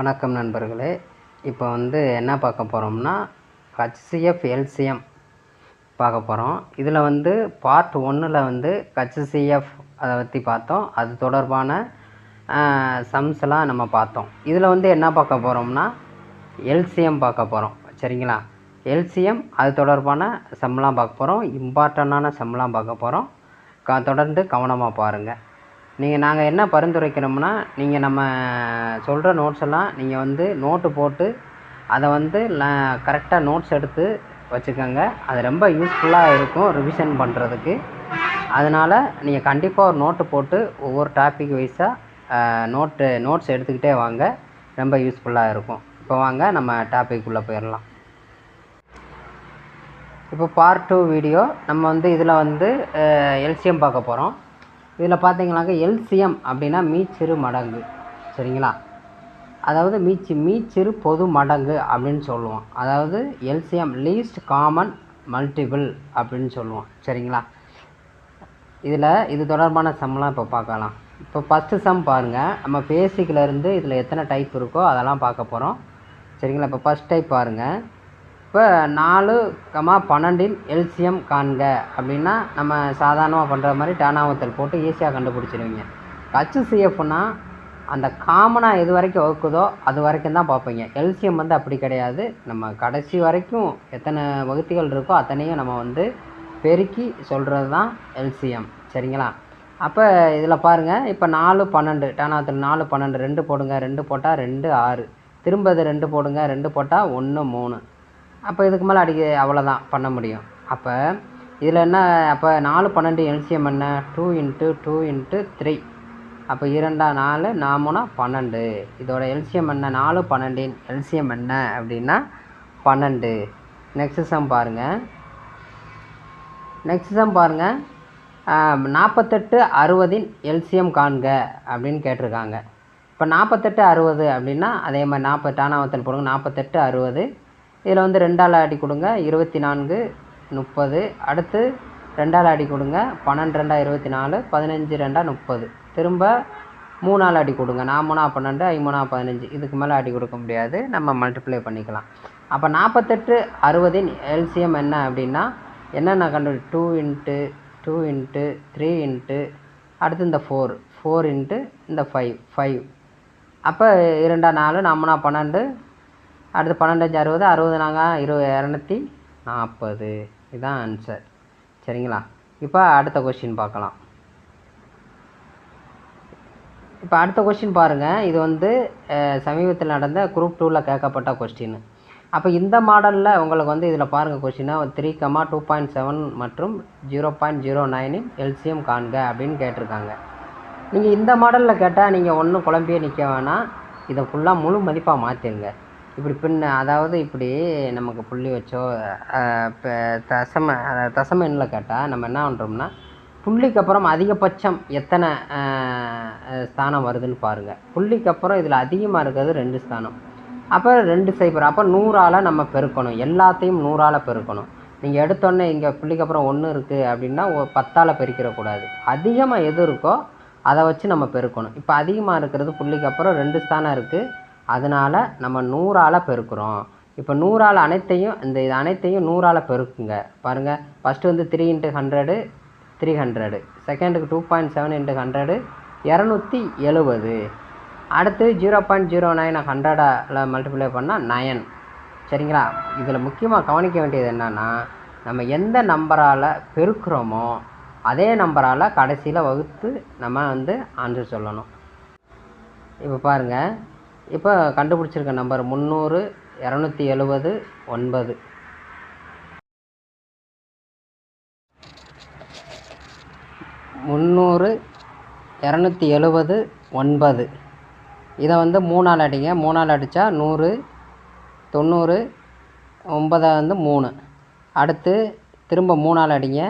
வணக்கம் நண்பர்களே. இப்போ என்ன பார்க்க போகிறோம்னா ஹச்சிஎஃப் எல்சிஎம் பார்க்க போகிறோம். இதில் பார்ட் 1ல் ஹச்சிஎஃப் அதை பற்றி பார்த்தோம். அது தொடர்பான சம்ஸ்லாம் நம்ம பார்த்தோம். இதில் என்ன பார்க்க போகிறோம்னா எல்சிஎம் பார்க்க போகிறோம். சரிங்களா? எல்சிஎம் அது தொடர்பான சம்லாம் பார்க்க போகிறோம். இம்பார்ட்டண்டான சம்லாம் பார்க்க போகிறோம். தொடர்ந்து கவனமாக பாருங்கள். நாங்கள் என்ன பரிந்துரைக்கிறோம்னா, நீங்கள் நம்ம சொல்கிற நோட்ஸ் எல்லாம் நீங்கள் நோட்டு போட்டு அதை கரெக்டாக நோட்ஸ் எடுத்து வச்சுக்கோங்க. அது ரொம்ப யூஸ்ஃபுல்லாக இருக்கும் ரிவிஷன் பண்ணுறதுக்கு. அதனால் நீங்கள் கண்டிப்பாக ஒரு நோட்டு போட்டு ஒவ்வொரு டாபிக் வைஸாக நோட்ஸ் எடுத்துக்கிட்டே வாங்க. ரொம்ப யூஸ்ஃபுல்லாக இருக்கும். இப்போ வாங்க நம்ம டாபிக் உள்ளே போயிடலாம். இப்போ பார்ட் 2 வீடியோ நம்ம இதில் எல்சிஎம் பார்க்க போகிறோம். இதில் பார்த்தீங்கன்னாக்க எல்சிஎம் அப்படின்னா மீச்சிறு மடங்கு. சரிங்களா? அதாவது மீச்சிறு பொது மடங்கு அப்படின்னு சொல்லுவோம். அதாவது எல்சிஎம் லீஸ்ட் காமன் மல்டிபிள் அப்படின்னு சொல்லுவோம். சரிங்களா? இது தொடர்பான சம்லாம் இப்போ பார்க்கலாம். இப்போ ஃபஸ்ட்டு சம் பாருங்கள். நம்ம பேசிக்கிலேருந்து இதில் எத்தனை டைப் இருக்கோ அதெல்லாம் பார்க்க போகிறோம். சரிங்களா? இப்போ ஃபஸ்ட் டைப் பாருங்கள். இப்போ 4, 12 எல்சிஎம் காண்க அப்படின்னா நம்ம சாதாரணமாக பண்ணுற மாதிரி டேனாவத்தல் போட்டு ஈஸியாக கண்டுபிடிச்சிடுவீங்க. ஹச்சிஎஃப்னா அந்த காமனாக எது வரைக்கும் வகுக்குதோ அது வரைக்கும் தான் பார்ப்பீங்க. எல்சிஎம் அப்படி கிடையாது. நம்ம கடைசி வரைக்கும் எத்தனை வகுத்திகள் இருக்கோ அத்தனையும் நம்ம பெருக்கி சொல்கிறது தான் எல்சிஎம். சரிங்களா? அப்போ இதில் பாருங்கள். இப்போ 4, 12 டேனாவத்தல் 4, 12 2 போடுங்க. 2 போட்டால் 2 6. திரும்ப இது 2 போடுங்க. 2 போட்டால் 1 3. அப்போ இதுக்கு மேலே அவ்வளோதான் பண்ண முடியும். அப்போ இதில் என்ன? அப்போ 4, 12 எல்சிஎம் என்ன? 2 × 2 × 3. அப்போ 2 4 4 12. இதோட எல்சிஎம் என்ன? 4, 12 எல்சிஎம் என்ன அப்படின்னா 12. நெக்ஸ்ட் சம் பாருங்கள். 48, 60 எல்சிஎம் காண்க அப்படின்னு கேட்டிருக்காங்க. இப்போ 48, 60 அப்படின்னா அதே மாதிரி 40 டானாவத்தல் போடுங்க. 48, 60. இதில் 2ஆல் அடி கொடுங்க. 24, 30. அடுத்து 2ஆல் அடி கொடுங்க. 12 2 24. 15 2 30. திரும்ப 3ஆல் அடி கொடுங்க. 4 3 12, 5 3 15. இதுக்கு மேலே அடி கொடுக்க முடியாது. நம்ம மல்டிப்ளை பண்ணிக்கலாம். அப்போ 48, 60 எல்சிஎம் என்ன அப்படின்னா என்னென்ன கண்டு 2 × 2 × 3 × அடுத்து இந்த 4 × இந்த 5. அப்போ 2 4 4 12. அடுத்து 12 5 60. 60 நாங்கள் 240. இதுதான் ஆன்சர். சரிங்களா? இப்போ அடுத்த கொஸ்டின் பார்க்கலாம். இப்போ அடுத்த கொஸ்டின் பாருங்கள். இது சமீபத்தில் நடந்த குரூப் 2ல் கேட்கப்பட்ட கொஸ்டின். அப்போ இந்த மாடலில் உங்களுக்கு இதில் பாருங்கள் கொஸ்டினை 3, 2.7 மற்றும் 0.09 எல்சிஎம் காண்க அப்படின்னு கேட்டிருக்காங்க. நீங்கள் இந்த மாடலில் கேட்டால் நீங்கள் ஒன்றும் குழம்பியே நிற்க வேணாம். இதை ஃபுல்லாக முழு மதிப்பாக மாற்றிடுங்க. இப்படி அதாவது இப்படி நமக்கு புள்ளி வச்சோ இப்போ தசம எண்ணில் கேட்டால் நம்ம என்ன பண்ணுறோம்னா புள்ளிக்கு அப்புறம் அதிகபட்சம் எத்தனை ஸ்தானம் வருதுன்னு பாருங்கள். புள்ளிக்கு அப்புறம் இதில் அதிகமாக இருக்கிறது 2 ஸ்தானம். அப்போ 2 0. அப்போ 100ஆல் நம்ம பெருக்கணும். எல்லாத்தையும் 100ஆல் பெருக்கணும். நீங்கள் எடுத்தோடனே இங்கே புள்ளிக்கு அப்புறம் 1 இருக்குது அப்படின்னா 10ஆல் பெருக்கிடக்கூடாது. அதிகமாக எது இருக்கோ அதை வச்சு நம்ம பெருக்கணும். இப்போ அதிகமாக இருக்கிறது புள்ளிக்கு அப்புறம் 2 ஸ்தானம் இருக்குது. அதனால் நம்ம 100ஆல் பெருக்கிறோம். இப்போ 100ஆல் இது அனைத்தையும் 100ஆல் பெருக்குங்க. பாருங்கள். ஃபஸ்ட்டு 3 × 100 300. செகண்டுக்கு 2.7 × 100 270. அடுத்து 0.09 100ஆல் மல்டிப்ளை பண்ணால் 9. சரிங்களா? இதில் முக்கியமாக கவனிக்க வேண்டியது என்னென்னா நம்ம எந்த நம்பரால் பெருக்கிறோமோ அதே நம்பரால் கடைசியில் வகுத்து நம்ம ஆன்சர் சொல்லணும். இப்போ பாருங்கள். இப்போ கண்டுபிடிச்சிருக்க நம்பர் 300 270 9. இதை 3ஆல் அடிங்க. 3ஆல் அடித்தா 100 90 9 3. அடுத்து திரும்ப 3ஆல் அடிங்க.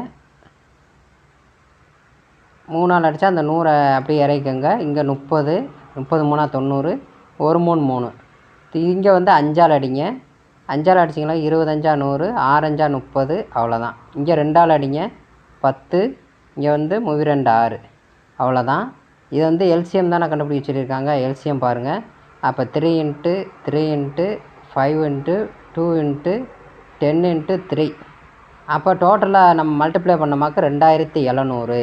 3ஆல் அடித்தா அந்த 100 அப்படியே இறக்கிக்கங்க. இங்கே 30 30 3 90. 1 3 3. இங்கே 5ஆல் அடிங்க. 5ஆல் அடிச்சிங்களா 25 100. 6 5 30. அவ்வளோதான். இங்கே 2ஆல் அடிங்க. 10. இங்கே 32 6. அவ்வளோதான். இது எல்சிஎம் தானே கண்டுபிடிச்சி வச்சுருக்காங்க. எல்சிஎம் பாருங்கள். அப்போ 3 into 3 into 5 into 2 into 10 into 3. அப்போ டோட்டலாக நம்ம மல்டிப்ளை பண்ணமாக்க 2700.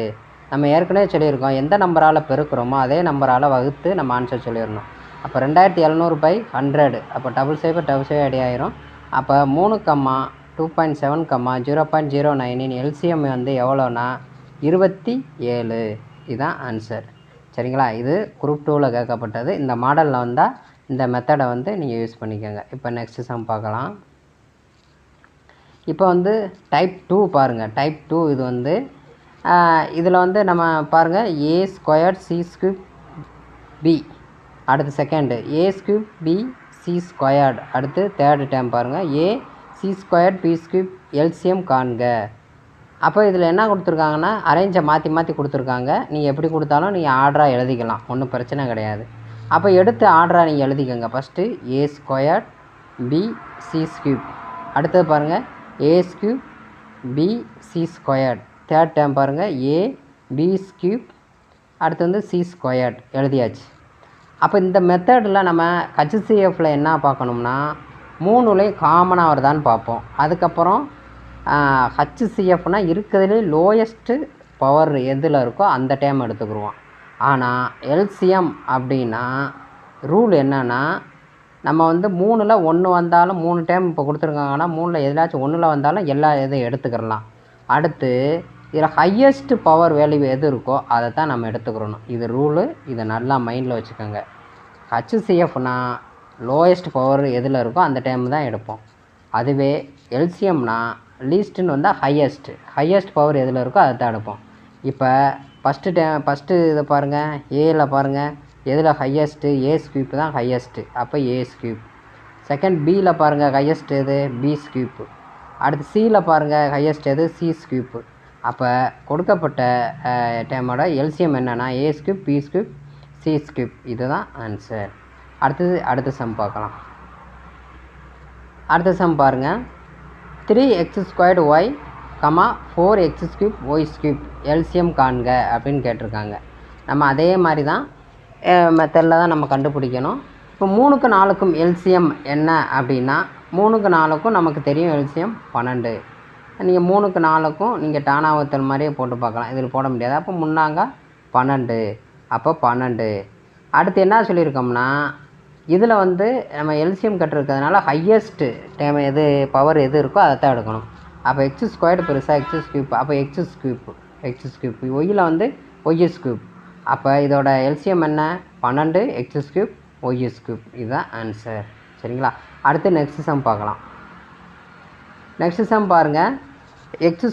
நம்ம ஏற்கனவே சொல்லியிருக்கோம், எந்த நம்பரால் பெருக்கிறோமோ அதே நம்பரால் வகுத்து நம்ம ஆன்சர் சொல்லிடணும். அப்போ 2700/100. அப்போ 7 அடி ஆயிரும். அப்போ 3, 2.7, 0.09 எல்சிஎம் வந்து எவ்வளோனா 27. இதுதான் ஆன்சர். சரிங்களா? இது குரூப் 2ல் கேட்கப்பட்டது. இந்த மாடலில் வந்தால் இந்த மெத்தடை வந்து நீங்கள் யூஸ் பண்ணிக்கோங்க. இப்போ நெக்ஸ்ட் சம் பார்க்கலாம். இப்போ வந்து டைப் 2 பாருங்கள். டைப் 2 இது வந்து இதில் வந்து நம்ம பாருங்கள் a² c³ b. அடுத்து செகண்டு a³ b c². அடுத்து தேர்டு டைம் பாருங்கள் a c² b³ எல்சிஎம் காண்க. அப்போ இதில் என்ன கொடுத்துருக்காங்கன்னா அரேஞ்சை மாற்றி கொடுத்துருக்காங்க. நீங்கள் எப்படி கொடுத்தாலும் நீங்கள் ஆர்டராக எழுதிக்கலாம், ஒன்றும் பிரச்சனை கிடையாது. அப்போ எடுத்து ஆர்டராக நீங்கள் எழுதிக்கோங்க. First a² b c³. அடுத்தது பாருங்கள் a³ b c². Third time பாருங்கள் a b³. அடுத்து வந்து c² எழுதியாச்சு. அப்போ இந்த மெத்தடில் நம்ம HCFல என்ன பார்க்கணும்னா 3லையும் காமனாக வருதான்னு பார்ப்போம். அதுக்கப்புறம் HCFனா இருக்கிறதுலே லோயஸ்ட்டு பவர் எதில் இருக்கோ அந்த டைம் எடுத்துக்கிடுவோம். ஆனால் எல்சிஎம் அப்படின்னா ரூல் என்னென்னா நம்ம வந்து 3ல் 1 வந்தாலும் 3 டைம் இப்போ கொடுத்துருக்காங்கன்னா 3ல் எதுலாச்சும் 1ல் வந்தாலும் எல்லா இதையும் எடுத்துக்கிடலாம். அடுத்து இதில் ஹையஸ்ட்டு பவர் வேல்யூ எது இருக்கோ அதை தான் நம்ம எடுத்துக்கிறணும். இது ரூலு, இதை நல்லா மைண்டில் வச்சுக்கோங்க. HCFனா லோயஸ்ட் பவர் எதில் இருக்கோ அந்த டைம் தான் எடுப்போம். அதுவே எல்சிஎம்னா லீஸ்ட்டுன்னு வந்தால் ஹையஸ்ட் பவர் எதில் இருக்கோ அதை தான் எடுப்போம். இப்போ ஃபஸ்ட்டு இதை பாருங்கள், ஏயில் பாருங்கள் எதில் ஹையஸ்ட்டு a³ தான் ஹையஸ்ட்டு. அப்போ a³. செகண்ட் பியில் பாருங்கள் ஹையஸ்ட் எது b³. அடுத்து சியில் பாருங்கள் ஹையஸ்ட் எது c³. அப்போ கொடுக்கப்பட்ட டைமோட எல்சிஎம் என்னென்னா a³ b³ c³. இதுதான் ஆன்சர். அடுத்த சம் பார்க்கலாம். அடுத்த சம் பாருங்கள் 3x² y, 4x³ y³ LCM காண்க அப்படின்னு கேட்டிருக்காங்க. நம்ம அதே மாதிரி தான் மெத்தடில் தான் நம்ம கண்டுபிடிக்கணும். இப்போ 3க்கும் 4க்கும் எல்சிஎம் என்ன அப்படின்னா 3க்கும் 4க்கும் நமக்கு தெரியும் எல்சிஎம் 12. நீங்கள் 3க்கு 4க்கும் நீங்கள் டானாவத்தல் மாதிரியே போட்டு பார்க்கலாம். இதில் போட முடியாது. அப்போ முன்னாங்க 12. அப்போ 12. அடுத்து என்ன சொல்லியிருக்கோம்னா இதில் வந்து நம்ம எல்சிஎம் கட்டிருக்கிறதுனால ஹையஸ்ட்டு டைம் எது பவர் எது இருக்கோ அதை தான் எடுக்கணும். அப்போ x² பெருசாக x³. அப்போ x³ ஒய்யில் வந்து y³. அப்போ இதோட எல்சிஎம் என்ன 12 x³ y³. இதுதான் ஆன்சர். சரிங்களா? அடுத்து நெக்ஸ்ட் சம் பார்க்கலாம். நெக்ஸ்ட் சம் பாருங்கள் x²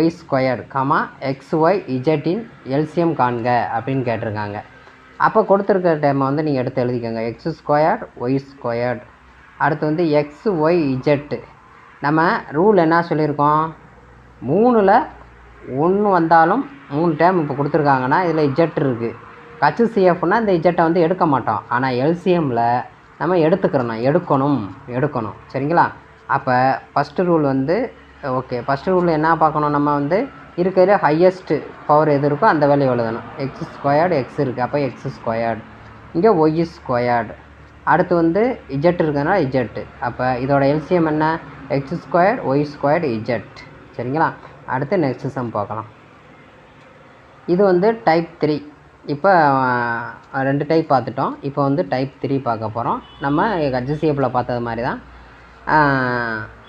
y², xy zன் எல்சிஎம் காண்க அப்படின்னு கேட்டிருக்காங்க. அப்போ கொடுத்துருக்கிற டைமை வந்து நீங்கள் எடுத்து எழுதிக்கோங்க. x² y². அடுத்து வந்து xy z. நம்ம ரூல் என்ன சொல்லியிருக்கோம், 3ல் 1 வந்தாலும் 3 டைம் இப்போ கொடுத்துருக்காங்கன்னா இதில் z இருக்குது. HCFனா இந்த z வந்து எடுக்க மாட்டோம். ஆனால் எல்சிஎம்மில் நம்ம எடுக்கணும். சரிங்களா? அப்போ ஃபஸ்ட்டு ரூல் வந்து ஓகே. ஃபஸ்ட்டு ரூல் என்ன பார்க்கணும், நம்ம வந்து இருக்கிறதுல ஹையஸ்ட்டு பவர் எது இருக்கோ அந்த வேல்யூ எழுதணும். x² x இருக்குது. அப்போ x². இங்கே y². அடுத்து வந்து z இருக்கிறதுனால z. அப்போ இதோட எல்சிஎம் என்ன x² y² z. சரிங்களா? அடுத்து நெக்ஸ்ட் சம் பார்க்கலாம். இது வந்து டைப் 3. இப்போ 2 டைப் பார்த்துட்டோம். இப்போ வந்து டைப் 3 பார்க்க போகிறோம். நம்ம HCFல பார்த்தது மாதிரி தான்.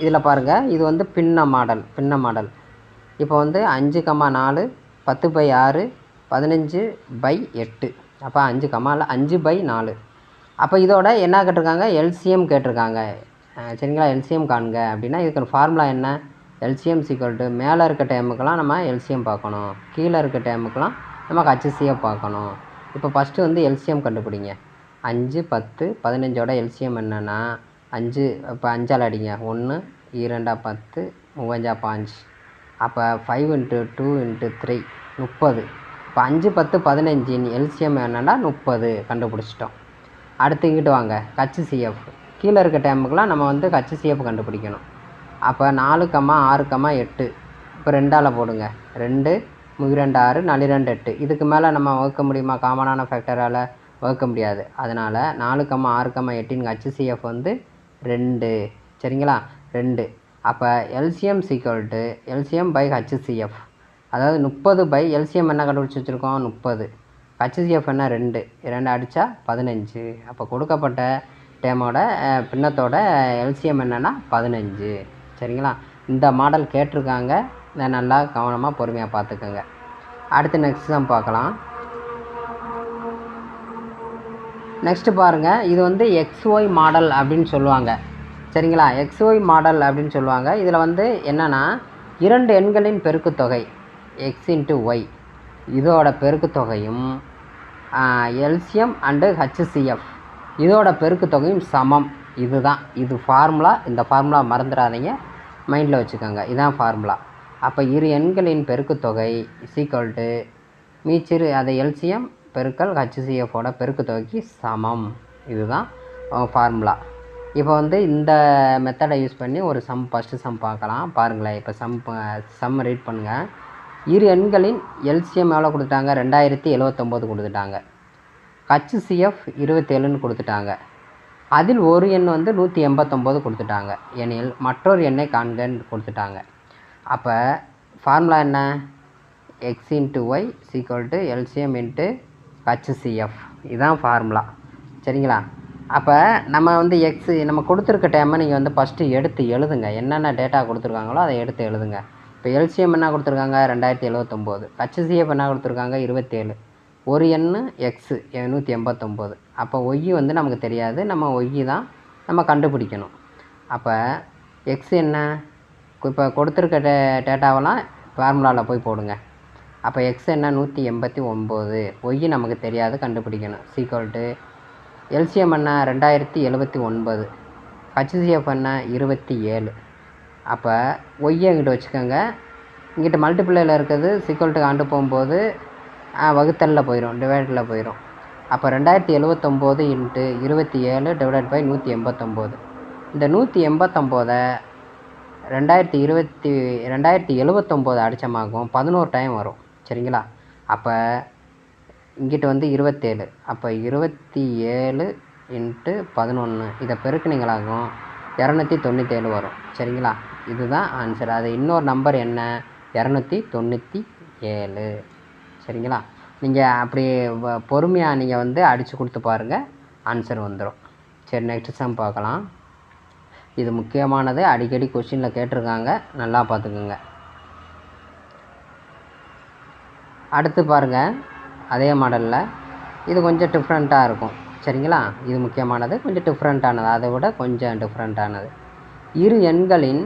இதில் பாருங்கள், இது வந்து பின்ன மாடல். இப்போ வந்து 5,4 10/6 15/8. அப்போ 5,4. அப்போ இதோட என்ன கேட்டிருக்காங்க, எல்சிஎம் கேட்டிருக்காங்க. சரிங்களா? எல்சிஎம் காண்க அப்படின்னா இதுக்கு ஃபார்முலா என்ன, எல்சிஎம் = மேலே இருக்க டைமுக்கெல்லாம் நம்ம எல்சிஎம் பார்க்கணும், கீழே இருக்க டைமுக்கெல்லாம் நம்ம HCF பார்க்கணும். இப்போ ஃபஸ்ட்டு வந்து எல்சிஎம் கண்டுபிடிங்க. 5 10 15ஓட எல்சிஎம் என்னென்னா 5. இப்போ 5ஆல் அடிங்க. 1 2 10 3 5. அப்போ 5 × 2 × 3 30. இப்போ 5 10 15 எல்சிஎம் என்னென்னா 30 கண்டுபிடிச்சிட்டோம். அடுத்து இங்கிட்டு வாங்க, HCF கீழே இருக்க டைமுக்கெலாம் நம்ம வந்து HCF கண்டுபிடிக்கணும். அப்போ 4, 6, 8. இப்போ 2ஆல் போடுங்க. 2 3 2 6 4 2 8. இதுக்கு மேலே நம்ம வகுக்க முடியுமா காமனான ஃபேக்டரால்? வகுக்க முடியாது. அதனால் 4, 6, 8 HCF வந்து 2 சரிங்களா 2. அப்போ எல்சிஎம் = எல்சிஎம் பை HCF, அதாவது 30 பை எல்சிஎம் என்ன கண்டுபிடிச்சி வச்சுருக்கோம் 30, HCF என்ன 2 அடித்தா 15. அப்போ கொடுக்கப்பட்ட டேமோட பின்னத்தோட எல்சிஎம் என்னென்னா 15 சரிங்களா. இந்த மாடல் கேட்டிருக்காங்க, நல்லா கவனமாக பொறுமையாக பார்த்துக்கோங்க. அடுத்து நெக்ஸ்ட் சம் பார்க்கலாம். நெக்ஸ்ட்டு பாருங்கள், இது வந்து XY மாடல் அப்படின்னு சொல்லுவாங்க சரிங்களா. XY மாடல் அப்படின்னு சொல்லுவாங்க. இதில் வந்து என்னென்னா 2 எண்களின் பெருக்குத்தொகை x × y இதோட பெருக்குத்தொகையும் எல்சிஎம் அண்டு HCF இதோட பெருக்குத்தொகையும் சமம். இதுதான் இது ஃபார்முலா. இந்த ஃபார்முலா மறந்துடாதீங்க, மைண்டில் வச்சுக்கோங்க. இதுதான் ஃபார்முலா. அப்போ இரு எண்களின் பெருக்குத்தொகை = மீச்சிறு அதை எல்சிஎம் பெருக்கல் HCFோட பெருக்குத்தொகைக்கு சமம். இதுதான் ஃபார்முலா. இப்போ வந்து இந்த மெத்தடை யூஸ் பண்ணி ஒரு ஃபஸ்ட்டு சம் பார்க்கலாம். பாருங்களேன், இப்போ சம் ரீட் பண்ணுங்கள். இரு எண்களின் எல்சிஎம் எவ்வளோ கொடுத்துட்டாங்க 2079 கொடுத்துட்டாங்க. HCF 27ன்னு கொடுத்துட்டாங்க. அதில் ஒரு எண் வந்து 189 கொடுத்துட்டாங்க எனில் மற்றொரு எண்ணை காண்கன்னு கொடுத்துட்டாங்க. அப்போ ஃபார்முலா என்ன, x × y = எல்சிஎம் × HCF இதுதான் ஃபார்முலா சரிங்களா. அப்போ நம்ம வந்து நம்ம கொடுத்துருக்க டைமை நீங்கள் வந்து ஃபஸ்ட்டு எடுத்து எழுதுங்க. என்னென்ன டேட்டா கொடுத்துருக்காங்களோ அதை எடுத்து எழுதுங்க. இப்போ எல்சிஎம் என்ன கொடுத்துருக்காங்க 2079, HCF என்ன கொடுத்துருக்காங்க 27, ஒரு எண் x 189. அப்போ ஒய் வந்து நமக்கு தெரியாது, நம்ம ஒய் தான் நம்ம கண்டுபிடிக்கணும். அப்போ எக்ஸ் என்ன, இப்போ கொடுத்துருக்க டேட்டாவெல்லாம் ஃபார்முலாவில் போய் போடுங்க. அப்போ எக்ஸ் என்ன 189, ஒய் நமக்கு தெரியாது கண்டுபிடிக்கணும். = எல்சிஎம் என்ன 2079, HCF என்ன 27. அப்போ ஒய்யை இங்கிட்ட வச்சுக்கோங்க, இங்கிட்ட மல்டிப்ளையில் இருக்கிறது = ஆண்டு போகும்போது வகுத்தலில் போயிடும், டிவைடில் போயிடும். அப்போ 2079 × 27 / 189. இந்த 189 2079 அடித்தமாகும் 11 டைம் வரும் சரிங்களா. அப்போ இங்கிட்ட வந்து 27, அப்போ 27 × 11 இதை பெருக்குனீங்களாகும் 297 வரும் சரிங்களா. இதுதான் ஆன்சர். அது இன்னொரு நம்பர் என்ன 297 சரிங்களா. நீங்கள் அப்படி பொறுமையாக நீங்கள் வந்து அடித்து கொடுத்து பாருங்கள், ஆன்சர் வந்துடும். சரி, நெக்ஸ்ட் சம் பார்க்கலாம். இது முக்கியமானது, அடிக்கடி கொஸ்டினில் கேட்டிருக்காங்க, நல்லா பார்த்துக்குங்க. அடுத்து பாருங்கள், அதே மாடலில் இது கொஞ்சம் டிஃப்ரெண்ட்டாக இருக்கும் சரிங்களா. இது முக்கியமானது, கொஞ்சம் டிஃப்ரெண்ட்டானது, அதை விட கொஞ்சம் டிஃப்ரெண்ட்டானது. இரு எண்களின்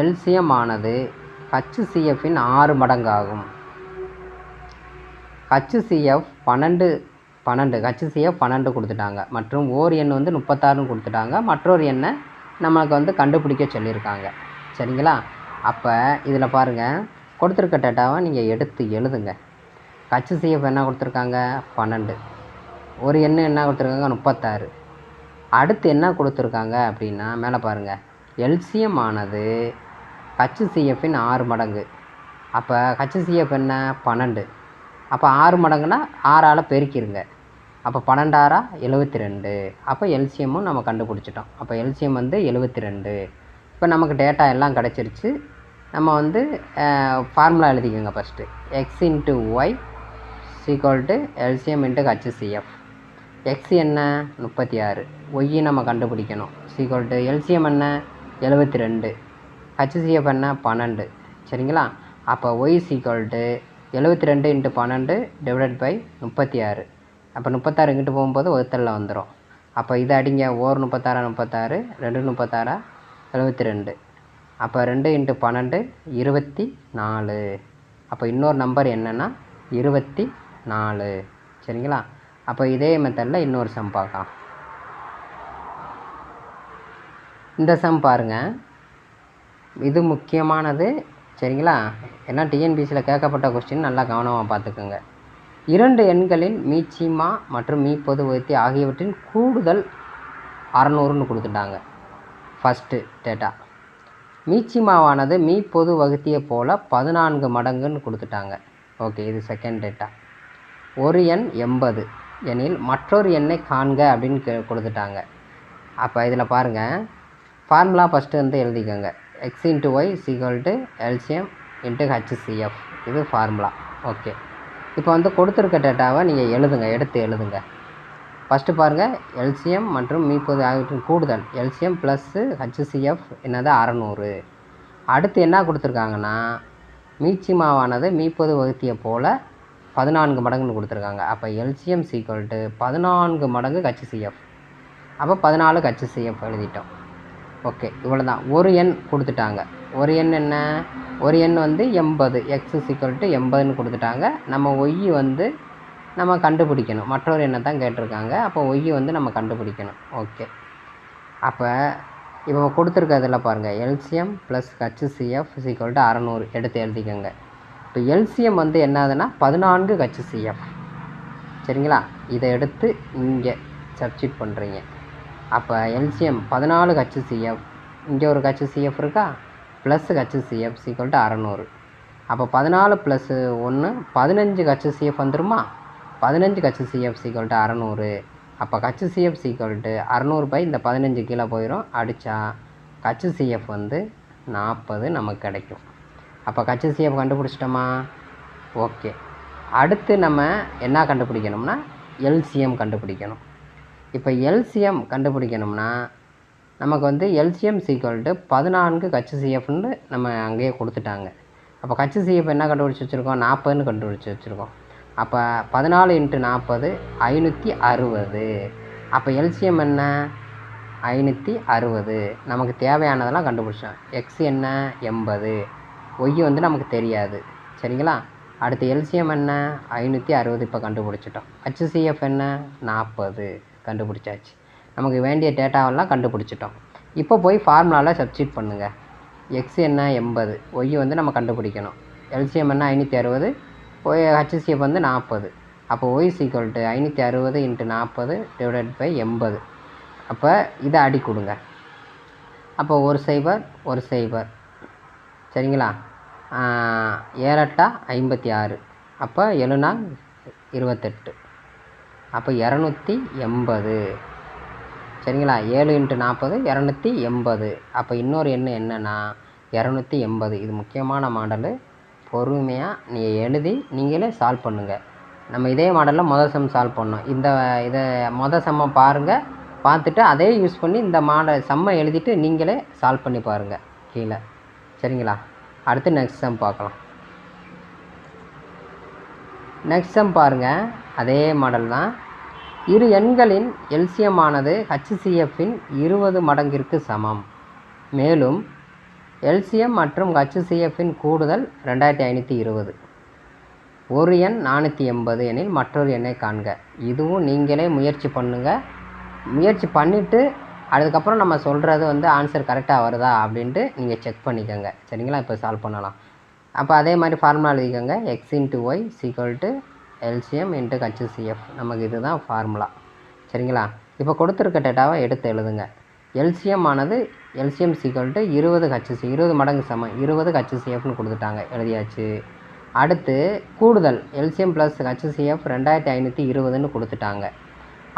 எல்சிஎம் ஆனது HCFின் 6 மடங்கு ஆகும். HCF 12 கொடுத்துட்டாங்க. மற்றும் ஓர் எண் வந்து 36 கொடுத்துட்டாங்க. மற்றொரு எண்ணை நமக்கு வந்து கண்டுபிடிக்க சொல்லியிருக்காங்க சரிங்களா. அப்போ இதில் பாருங்கள், கொடுத்துருக்க டேட்டாவை நீங்கள் எடுத்து எழுதுங்க. HCF என்ன கொடுத்துருக்காங்க 12, ஒரு எண் என்ன கொடுத்துருக்காங்க 36. அடுத்து என்ன கொடுத்துருக்காங்க அப்படின்னா மேலே பாருங்கள், எல்சிஎம் ஆனது HCFின் 6 மடங்கு. அப்போ HCF என்ன 12, அப்போ 6 மடங்குனா 6ஆல் பெருக்கிடுங்க. அப்போ 12 72. அப்போ எல்சிஎம்மும் நம்ம கண்டுபிடிச்சிட்டோம். அப்போ எல்சிஎம் வந்து 72. இப்போ நமக்கு டேட்டா எல்லாம் கிடச்சிருச்சு. நம்ம வந்து ஃபார்முலா எழுதிக்கோங்க. First x × y = LCM × HCF. X என்ன 36, ஒய் நம்ம கண்டுபிடிக்கணும். = எல்சிஎம் என்ன 72, HCF என்ன 12 சரிங்களா. அப்போ y = 72 × 12 / 36. அப்போ 36 இங்கிட்டு போகும்போது வகுத்தலில் வந்துடும். அப்போ இதை அடிங்க, ஓர் 36 36, 2 36 72. அப்போ 2 × 12 24. அப்போ இன்னொரு நம்பர் என்னென்னா 24 சரிங்களா. அப்போ இதே மெத்தடில் இன்னொரு சம் பார்க்கலாம். இந்த சம் பாருங்கள், இது முக்கியமானது சரிங்களா. ஏன்னா டிஎன்பிசியில் கேட்கப்பட்ட கொஸ்டின் நல்லா கவனமாக பார்த்துக்குங்க. 2 எண்களின் மீச்சிமா மற்றும் மீப்பொது வகுத்தி ஆகியவற்றின் கூடுதல் 600ன்னு கொடுத்துட்டாங்க. First data. மீச்சிமாவானது மீப்பொது வகுத்தியை போல் 14 மடங்குன்னு கொடுத்துட்டாங்க. ஓகே, இது செகண்ட் டேட்டா. ஒரு எண் 80, எனில் மற்றொரு எண்ணை காண்க அப்படின்னு கொடுத்துட்டாங்க. அப்போ இதில் பாருங்கள், ஃபார்முலா ஃபஸ்ட்டு வந்து எழுதிக்கோங்க. x into y equal to LCM into HCF, இது ஃபார்முலா. ஓகே, இப்போ வந்து கொடுத்துருக்க டேட்டாவை நீங்கள் எழுதுங்க, எடுத்து எழுதுங்க. ஃபஸ்ட்டு பாருங்கள், எல்சிஎம் மற்றும் மீப்பது ஆகியவற்றின் கூடுதல் எல்சிஎம் ப்ளஸ்ஸு ஹச்சிசிஎஃப் என்னது 600. அடுத்து என்ன கொடுத்துருக்காங்கன்னா, மீச்சிமாவானது மீப்பது வகுத்தியை போல் 14 மடங்குன்னு கொடுத்துருக்காங்க. அப்போ எல்சிஎம் சீக்வல் டு 14 மடங்கு ஹச்சிசிஎஃப். அப்போ 14 ஹச்சிசிஎஃப் எழுதிட்டோம். ஓகே, இவ்வளோ தான். ஒரு எண் கொடுத்துட்டாங்க. ஒரு எண் என்ன? ஒரு எண் வந்து 80, எக்ஸ் சீக்வல் டு 80ன்னு கொடுத்துட்டாங்க. நம்ம ஒய் வந்து நம்ம கண்டுபிடிக்கணும். மற்றொரு எண்ணை தான் கேட்டிருக்காங்க. அப்போ ஒய் வந்து நம்ம கண்டுபிடிக்கணும். ஓகே, அப்போ இப்போ கொடுத்துருக்கிறதுல பாருங்கள், LCM plus HCF equal to 600 எடுத்து எழுதிக்கோங்க. இப்போ எல்சிஎம் வந்து என்னதுன்னா 14 ஹச்சிசிஎஃப். சரிங்களா? இதை எடுத்து இங்கே சப்ஸ்டிட் பண்ணுறீங்க. அப்போ எல்சிஎம் 14 ஹச்சிசிஎஃப், இங்கே ஒரு ஹச்சிசிஎஃப் இருக்கா, ப்ளஸ் ஹச்சிசிஎஃப் சீக்வல் டு 600. அப்போ 14 ப்ளஸ் 1 15 ஹச்சிசிஎஃப் வந்துருமா? 15 ஹச்சிசிஎஃப் சீக்வல் டு 600. அப்போ ஹச்சிசிஎஃப் சீக்வல் டு 600 இந்த 15 கீழே போயிடும். அடித்தா ஹச்சிசிஎஃப் வந்து 40 நமக்கு கிடைக்கும். அப்போ ஹச்சிசிஎஃப் கண்டுபிடிச்சிட்டோமா? ஓகே, அடுத்து நம்ம என்ன கண்டுபிடிக்கணும்னா எல்சிஎம் கண்டுபிடிக்கணும். இப்போ எல்சிஎம் கண்டுபிடிக்கணும்னா நமக்கு வந்து எல்சிஎம் சீக்வல் டு 14 ஹச்சிசிஎஃப்னு நம்ம அங்கேயே கொடுத்துட்டாங்க. அப்போ ஹச்சிசிஎஃப் என்ன கண்டுபிடிச்சி வச்சுருக்கோம்? 40ன்னு கண்டுபிடிச்சி வச்சுருக்கோம். அப்போ 14 × 40 560. அப்போ எல்சிஎம் என்ன? 560. நமக்கு தேவையானதெல்லாம் கண்டுபிடிச்சோம். எக்ஸ் என்ன? 80. ஒய் வந்து நமக்கு தெரியாது. சரிங்களா? அடுத்து எல்சிஎம் என்ன? 560 இப்போ கண்டுபிடிச்சிட்டோம். ஹச்சிசிஎஃப் என்ன? 40 கண்டுபிடிச்சாச்சு. நமக்கு வேண்டிய டேட்டாவெல்லாம் கண்டுபிடிச்சிட்டோம். இப்போ போய் ஃபார்முலாவில் சப்ஸ்டிட் பண்ணுங்கள். எக்ஸ் என்ன? 80. ஒய் வந்து நம்ம கண்டுபிடிக்கணும். எல்சிஎம் என்ன? 560. ஒய் ஹச்சிசிஎஃப் வந்து 40. அப்போ y equal to 560 × 40 divided by 80. அப்போ இதை அடி கொடுங்க. அப்போ 1 0 1 0. சரிங்களா? 7 8 56. அப்போ 7 4 28. அப்போ 280. சரிங்களா? 7 × 40 280. அப்போ இன்னொரு எண் என்னென்னா 280. இது முக்கியமான மாடலு. பொறுமையாக நீங்கள் எழுதி நீங்களே சால்வ் பண்ணுங்கள். நம்ம இதே மாடலில் மொதல் சம் சால்வ் பண்ணோம். இதை மொதல் சம்மை பாருங்கள், பார்த்துட்டு அதே யூஸ் பண்ணி இந்த சம்மை எழுதிட்டு நீங்களே சால்வ் பண்ணி பாருங்கள் கீழே. சரிங்களா? அடுத்து நெக்ஸ்ட் சம் பார்க்கலாம். நெக்ஸ்ட் சம் பாருங்கள், அதே மாடல் தான். இரு எண்களின் எல்சிஎம் ஆனது ஹச்சிசிஎஃப்பின் 20 மடங்கிற்கு சமம். மேலும் எல்சிஎம் மற்றும் ஹச்சிசிஎஃப்பின் கூடுதல் 2520. ஒரு எண் 480 எனில் மற்றொரு எண்ணை காண்க. இதுவும் நீங்களே முயற்சி பண்ணுங்கள். முயற்சி பண்ணிவிட்டு அதுக்கப்புறம் நம்ம சொல்கிறது வந்து ஆன்சர் கரெக்டாக வருதா அப்படின்ட்டு நீங்கள் செக் பண்ணிக்கோங்க. சரிங்களா? இப்போ சால்வ் பண்ணலாம். அப்போ அதே மாதிரி ஃபார்முலா எழுதிக்கோங்க. X into y equal to LCM into HCF. நமக்கு இதுதான் ஃபார்முலா. சரிங்களா? இப்போ கொடுத்துருக்க டேட்டாவை எடுத்து எழுதுங்க. எல்சிஎம் ஆனது எல்சிஎம் சீக்வல் டு 20 ஹச்சிசி, 20 மடங்கு சமம் 20 ஹச்சிசிஎஃப்னு கொடுத்துட்டாங்க, எழுதியாச்சு. அடுத்து கூடுதல் எல்சிஎம் ப்ளஸ் ஹச்சிசிஎஃப் 2520ன்னு கொடுத்துட்டாங்க.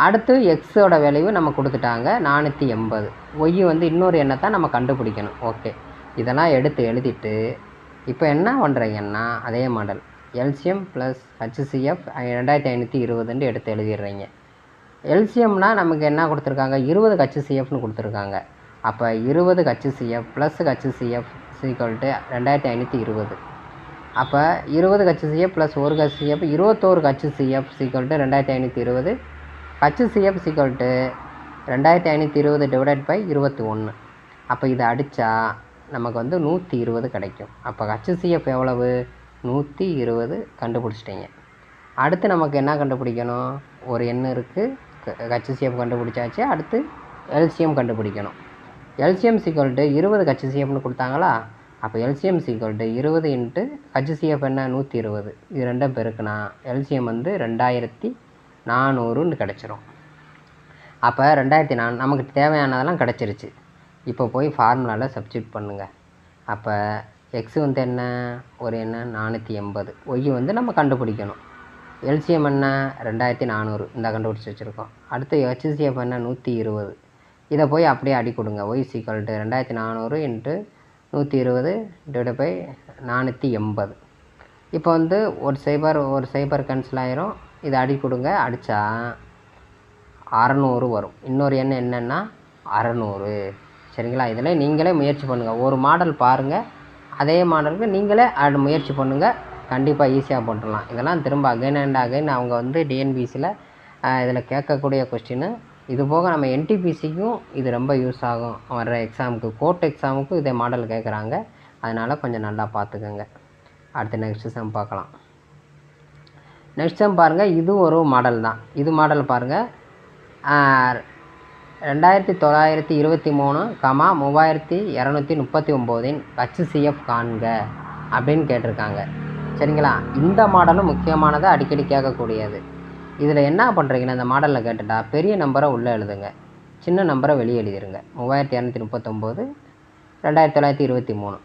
அடுத்து எக்ஸோட வேல்யூ நம்ம கொடுத்துட்டாங்க 480. ஒய் வந்து இன்னொரு எண்ணை தான் நம்ம கண்டுபிடிக்கணும். ஓகே, இதெல்லாம் எடுத்து எழுதிட்டு இப்போ என்ன பண்ணுறீங்கன்னா அதே மாடல் எல்சிஎம் ப்ளஸ் ஹச்சிசிஎஃப் 2520ன்னு எடுத்து எழுதிடுறீங்க. எல்சிஎம்னா நமக்கு என்ன கொடுத்துருக்காங்க? 20 ஹச்சிசிஎஃப்னு கொடுத்துருக்காங்க. அப்போ 20 HCF plus HCF equal to 2520. அப்போ 20 HCF plus 1 HCF 21 HCF equal to 2520. HCF equal to 2520 divided by 21. அப்போ இதை அடித்தா நமக்கு வந்து 120 கிடைக்கும். அப்போ ஹச்சிசிஎஃப் எவ்வளவு? 120 கண்டுபிடிச்சிட்டிங்க. அடுத்து நமக்கு என்ன கண்டுபிடிக்கணும்? ஒரு எண் இருக்குது, ஹச்சிசிஎஃப் கண்டுபிடிச்சாச்சு. அடுத்து எல்சிஎம் கண்டுபிடிக்கணும். எல்சிஎம் சீக்வல் டு 20 ஹச்சிசிஎஃப்னு கொடுத்தாங்களா? அப்போ எல்சிஎம் சீக்வல் டு 20 × ஹச்சிசிஎஃப் என்ன? 120. இது ரெண்டும் பெருக்குனா எல்சிஎம் வந்து 2400ன்னு கிடச்சிரும். அப்போ 2400 நமக்கு தேவையானதெல்லாம் கிடச்சிருச்சு. இப்போ போய் ஃபார்முலாவில் சப்ஸ்டிட் பண்ணுங்கள். அப்போ எக்ஸ் வந்து என்ன? ஒரு என்ன? 480. ஒய் வந்து நம்ம கண்டுபிடிக்கணும். எல்சிஎம் என்ன 2400 இந்த கண்டுபிடிச்சி வச்சுருக்கோம். அடுத்து ஹெச்சிஎஃப் என்ன 120. இதை போய் அப்படியே அடி கொடுங்க. Y equal to 2400 into 120 divide by 480. இப்போ வந்து ஒரு சைபர் கேன்சல் ஆயிரும். இதை அடி கொடுங்க. அடித்தா 600 வரும். இன்னொரு எண் என்னென்னா 600. சரிங்களா? இதில் நீங்களே முயற்சி பண்ணுங்கள். ஒரு மாடல் பாருங்கள், அதே மாடலுக்கு நீங்களே முயற்சி பண்ணுங்கள். கண்டிப்பாக ஈஸியாக போட்டுடலாம். இதெல்லாம் திரும்ப அகைன் அண்ட் அகைன் அவங்க வந்து டிஎன்பிசியில் இதில் கேட்கக்கூடிய கொஸ்டின்னு. இது போக நம்ம என்டிபிசிக்கும் இது ரொம்ப யூஸ் ஆகும். வர்ற எக்ஸாமுக்கு, கோர்ட் எக்ஸாமுக்கும் இதே மாடல் கேட்குறாங்க. அதனால் கொஞ்சம் நல்லா பார்த்துக்கோங்க. அடுத்து நெக்ஸ்ட் சம் பார்க்கலாம். நெக்ஸ்ட் சம் பாருங்கள். இது ஒரு மாடல் தான். இது மாடல் பாருங்கள். 2923, 3239 ஹச்சிஎஃப் காண்க அப்படின்னு கேட்டிருக்காங்க. சரிங்களா? இந்த மாடலும் முக்கியமானது, அடிக்கடி கேட்கக்கூடியது. இதில் என்ன பண்ணுறீங்கன்னா, இந்த மாடலில் கேட்டுட்டா பெரிய நம்பரை உள்ளே எழுதுங்க, சின்ன நம்பரை வெளியே எழுதிருங்க. 3239, 2923.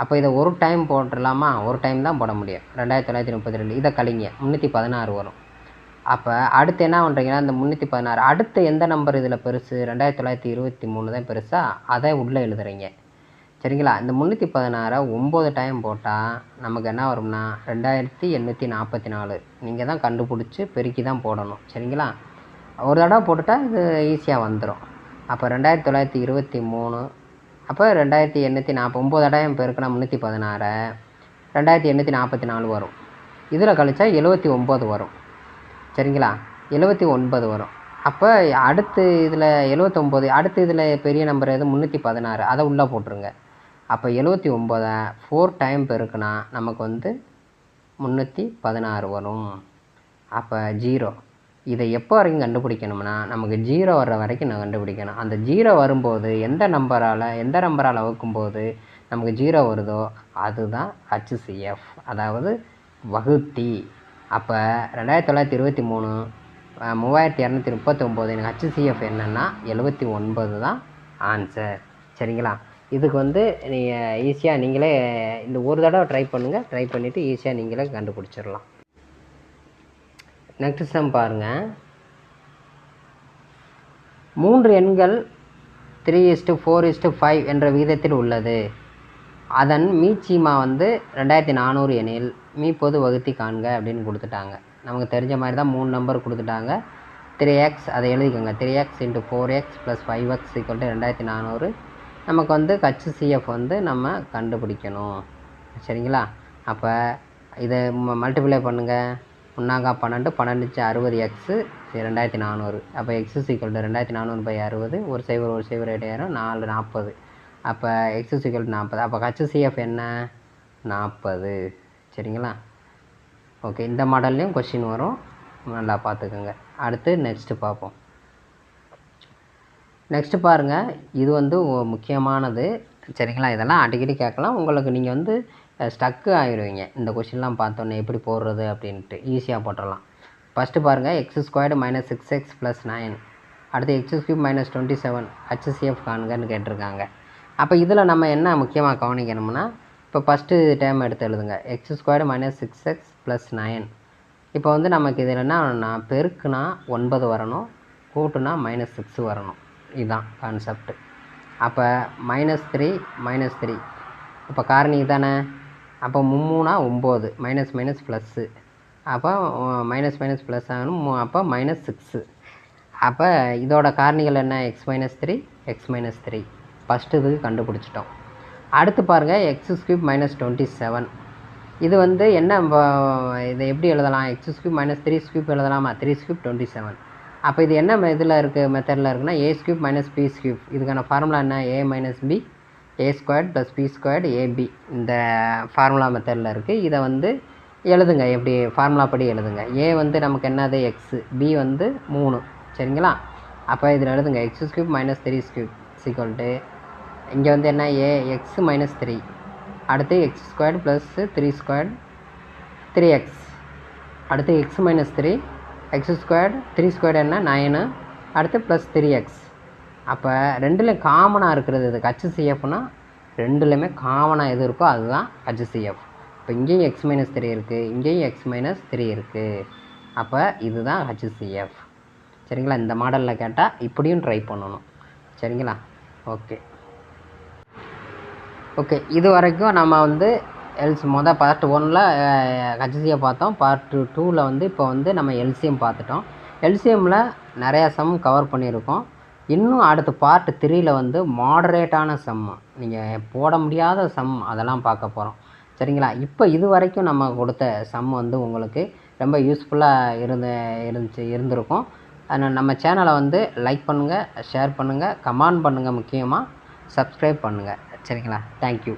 அப்போ இதை ஒரு டைம் போட்டுடலாமா? ஒரு டைம் தான் போட முடியும். 2932 இதை கழிங்க, 316 வரும். அப்போ அடுத்து என்ன பண்ணுறீங்கன்னா, இந்த 316 அடுத்து எந்த நம்பர் இதில் பெருசு? 2923 தான் பெருசா? அதை உள்ளே எழுதுறீங்க. சரிங்களா? இந்த 316 9 டைம் போட்டால் நமக்கு என்ன வரும்னா 2844. நீங்கள் தான் கண்டுபிடிச்சி பெருக்கி தான் போடணும். சரிங்களா? ஒரு தடவை போட்டுட்டால் இது ஈஸியாக வந்துடும். அப்போ 2923, அப்போ 2840 9 தடவை பெருக்கினா 316, 2844 வரும். இதில் கழிச்சா 79 வரும். சரிங்களா? 79 வரும். அப்போ அடுத்து இதில் 79, அடுத்து இதில் பெரிய நம்பர் எது? 316, அதை உள்ளே போட்டுருங்க. அப்போ 79 4 டைம் பெருக்குனா நமக்கு வந்து 316 வரும். அப்போ 0. இதை எப்போ வரைக்கும் கண்டுபிடிக்கணும்னா, நமக்கு 0 வர்ற வரைக்கும் நான் கண்டுபிடிக்கணும். அந்த 0 வரும்போது எந்த நம்பரால் வகுக்கும்போது நமக்கு 0 வருதோ அதுதான் ஹச்சிஎஃப், அதாவது வகுத்தி. அப்போ 2923, 3239 எனக்கு ஹச்சிஎஃப் என்னென்னா 79 தான் ஆன்சர். சரிங்களா? இதுக்கு வந்து நீங்கள் ஈஸியாக நீங்களே இந்த ஒரு தடவை ட்ரை பண்ணுங்கள். ட்ரை பண்ணிவிட்டு ஈஸியாக நீங்களே கண்டுபிடிச்சிடலாம். நெக்ஸ்ட் சம் பாருங்கள். 3 எண்கள் 3:4:5 என்ற விகிதத்தில் உள்ளது. அதன் மீச்சீமா வந்து 2400 எனில் மீப்பொது வகுத்தி காண்க அப்படின்னு கொடுத்துட்டாங்க. நமக்கு தெரிஞ்ச மாதிரி தான் 3 நம்பர் கொடுத்துட்டாங்க. 3x, அதை எழுதிக்கோங்க. 3x × 4x + 5x = 2400. நமக்கு வந்து ஹச்சிஎஃப் வந்து நம்ம கண்டுபிடிக்கணும். சரிங்களா? அப்போ இதை மல்டிப்ளை பண்ணுங்கள். 1×12 12×60x 2400. அப்போ x = 2400/60. ஒரு 0 8 4 40. அப்போ x = 40. அப்போ ஹச்சிஎஃப் என்ன? 40. சரிங்களா? ஓகே, இந்த மாடல்லையும் கொஸ்டின் வரும், நல்லா பார்த்துக்கோங்க. அடுத்து நெக்ஸ்ட்டு பார்ப்போம். நெக்ஸ்ட்டு பாருங்கள். இது வந்து முக்கியமானது. சரிங்களா? இதெல்லாம் அடிக்கடி கேட்கலாம். உங்களுக்கு நீங்கள் வந்து ஸ்டக்கு ஆகிடுவீங்க இந்த கொஸ்டின்லாம் பார்த்தோன்னே, எப்படி போடுறது அப்படின்ட்டு. ஈஸியாக போட்டுடலாம். ஃபஸ்ட்டு பாருங்கள். x² - 6x + 9. அடுத்து x³ - 27 ஹச்சிஎஃப் காண்கன்னு கேட்டிருக்காங்க. அப்போ இதில் நம்ம என்ன முக்கியமாக கவனிக்கணும்னா, இப்போ ஃபஸ்ட்டு டேம் எடுத்து எழுதுங்க. x² - 6x + 9. இப்போ வந்து நமக்கு இதில் என்ன பெருக்குனா 9 வரணும், கூட்டுனா -6 வரணும். இதுதான் கான்செப்ட். அப்போ -3 -3 இப்போ காரணி தானே. அப்போ 3 9 மைனஸ் ப்ளஸ்ஸு. அப்போ மைனஸ் ப்ளஸ் ஆகணும். அப்போ -6. அப்போ இதோட காரணிகள் என்ன? x - 3 x - 3. ஃபஸ்ட்டு இதுக்கு கண்டுபிடிச்சிட்டோம். அடுத்து பாருங்கள். x³ - 27. இது வந்து என்ன, இதை எப்படி எழுதலாம்? x³ - 3³ எழுதலாமா? 3³ 27. அப்போ இது என்ன இதில் இருக்குது, மெத்தடில் இருக்குன்னா a³ - b³. இதுக்கான ஃபார்முலா என்ன? a - b a² + b² ab. இந்த ஃபார்முலா மெத்தடில் இருக்குது. இதை வந்து எழுதுங்க. எப்படி ஃபார்முலா படி எழுதுங்க. a வந்து நமக்கு என்னது? x, b வந்து 3. சரிங்களா? அப்போ இதில் எழுதுங்க. x³ - 3³ இங்கே வந்து என்ன? a x - 3. அடுத்து x² + 3² 3x. அடுத்து x - 3 x² 3² என்ன? 9. அடுத்து ப்ளஸ் 3x. அப்போ ரெண்டுலேயும் காமனாக இருக்கிறது இது ஹச்சிஎஃப்னா, ரெண்டுலேயுமே காமனாக எது இருக்கோ அதுதான் ஹச்சிஎஃப். இப்போ இங்கேயும் x - 3 இருக்குது, இங்கேயும் x - 3 இருக்குது. அப்போ இதுதான் HCF. சரிங்களா? இந்த மாடலில் கேட்டால் இப்படியும் ட்ரை பண்ணணும். சரிங்களா? ஓகே இது வரைக்கும் நம்ம வந்து பார்ட் 1ல் HCF பார்த்தோம். பார்ட் 2ல் வந்து இப்போ வந்து நம்ம எல்சிஎம் பார்த்துட்டோம். எல்சிஎம்மில் நிறையா சம் கவர் பண்ணியிருக்கோம். இன்னும் அடுத்து பார்ட் 3ல் வந்து மாடரேட்டான சம்மு, நீங்கள் போட முடியாத சம், அதெல்லாம் பார்க்க போகிறோம். சரிங்களா? இப்போ இது வரைக்கும் நம்ம கொடுத்த சம் வந்து உங்களுக்கு ரொம்ப யூஸ்ஃபுல்லாக இருந்திருக்கும். அதனால் நம்ம சேனலை வந்து லைக் பண்ணுங்கள், ஷேர் பண்ணுங்கள், கமெண்ட் பண்ணுங்கள், முக்கியமாக சப்ஸ்கிரைப் பண்ணுங்கள். சரிங்களா? தேங்க்யூ.